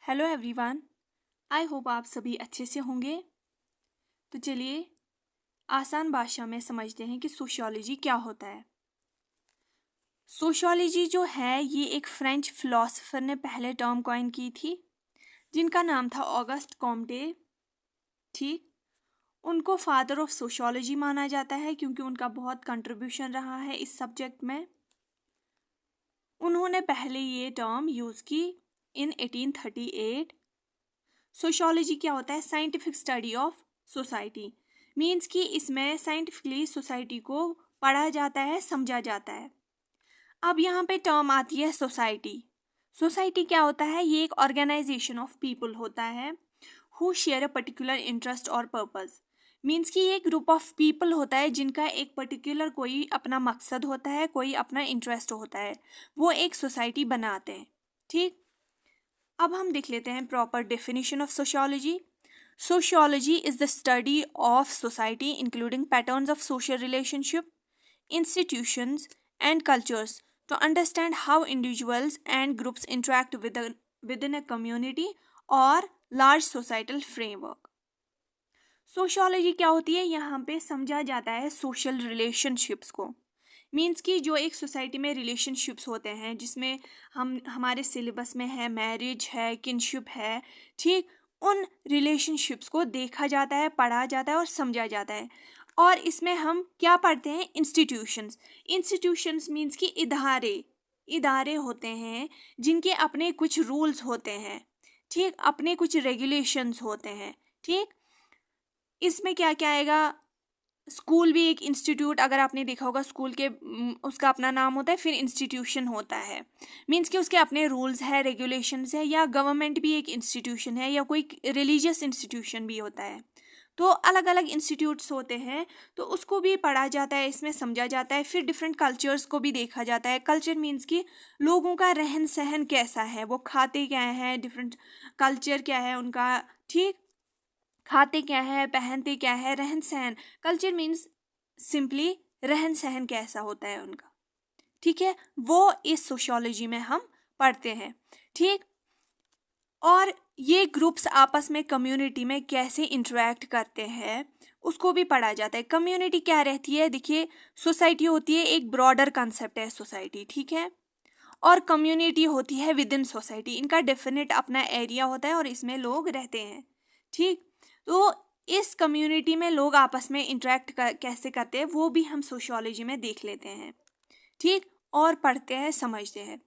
Hello everyone, I hope आप सभी अच्छे से होंगे। तो चलिए आसान भाषा में समझते हैं कि सोशियोलॉजी क्या होता है। सोशियोलॉजी जो है ये एक फ्रेंच फिलोसोफर ने पहले टर्म कॉइन की थी, जिनका नाम था ऑगस्ट कॉम्टे। ठीक, उनको फादर ऑफ सोशियोलॉजी माना जाता है क्योंकि उनका बहुत कंट्रीब्यूशन रहा है इस सब्जेक्ट में। उन्होंने पहले ये टर्म यूज़ की इन 1838। सोशियोलॉजी क्या होता है? Scientific study of society. Means कि इसमें साइंटिफिकली सोसाइटी को पढ़ा जाता है, समझा जाता है। अब यहाँ पे टर्म आती है सोसाइटी। सोसाइटी क्या होता है? ये एक ऑर्गेनाइजेशन ऑफ पीपल होता है who share a particular interest और पर्पस। मीन्स कि ये ग्रुप ऑफ पीपल होता है जिनका एक पर्टिकुलर कोई अपना मकसद होता है, कोई अपना इंटरेस्ट होता है, वो एक सोसाइटी बनाते हैं। ठीक, अब हम देख लेते हैं proper definition of sociology. Sociology is the study of society, including patterns of social relationship, institutions, and cultures, to understand how individuals and groups interact within a community or large societal framework. Sociology क्या होती है? यहाँ पे समझा जाता है social relationships को। Means कि जो एक सोसाइटी में रिलेशनशिप्स होते हैं जिसमें हम हमारे सिलेबस में है, मैरिज है, किनशिप है, ठीक, उन रिलेशनशिप्स को देखा जाता है, पढ़ा जाता है और समझा जाता है। और इसमें हम क्या पढ़ते हैं? इंस्टीट्यूशंस। इंस्टीट्यूशंस मीन्स कि इदारे होते हैं जिनके अपने कुछ रूल्स होते हैं, ठीक, अपने कुछ रेगुलेशंस होते हैं। ठीक, इसमें क्या क्या आएगा? स्कूल भी एक इंस्टीट्यूट, अगर आपने देखा होगा स्कूल के उसका अपना नाम होता है, फिर इंस्टीट्यूशन होता है। मीन्स कि उसके अपने रूल्स है, रेगुलेशंस है। या गवर्नमेंट भी एक इंस्टीट्यूशन है, या कोई रिलीजियस इंस्टीट्यूशन भी होता है। तो अलग अलग इंस्टीट्यूट्स होते हैं, तो उसको भी पढ़ा जाता है, इसमें समझा जाता है। फिर डिफरेंट कल्चर्स को भी देखा जाता है। कल्चर मीन्स कि लोगों का रहन सहन कैसा है, वो खाते क्या है, डिफरेंट कल्चर क्या है उनका। ठीक, खाते क्या है, पहनते क्या है, रहन सहन। कल्चर मीन्स सिंपली रहन सहन कैसा होता है उनका। ठीक है, वो इस सोशियोलॉजी में हम पढ़ते हैं। ठीक, और ये ग्रुप्स आपस में कम्युनिटी में कैसे इंटरेक्ट करते हैं उसको भी पढ़ा जाता है। कम्युनिटी क्या रहती है? देखिए, सोसाइटी होती है, एक ब्रॉडर कंसेप्ट है सोसाइटी, ठीक है, और कम्युनिटी होती है विद इन सोसाइटी। इनका डेफिनेट अपना एरिया होता है और इसमें लोग रहते हैं। ठीक, तो इस कम्युनिटी में लोग आपस में इंटरेक्ट कैसे करते हैं वो भी हम सोशियोलॉजी में देख लेते हैं। ठीक, और पढ़ते हैं, समझते हैं।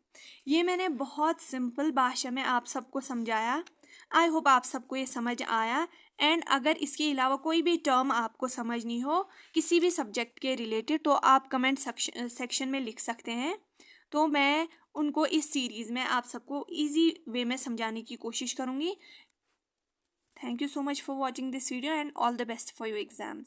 ये मैंने बहुत सिंपल भाषा में आप सबको समझाया। आई होप आप सबको ये समझ आया। एंड अगर इसके अलावा कोई भी टर्म आपको समझनी हो किसी भी सब्जेक्ट के रिलेटेड, तो आप कमेंट सेक्शन में लिख सकते हैं, तो मैं उनको इस सीरीज़ में आप सबको इजी वे में समझाने की कोशिश करूँगी। Thank you so much for watching this video and all the best for your exams.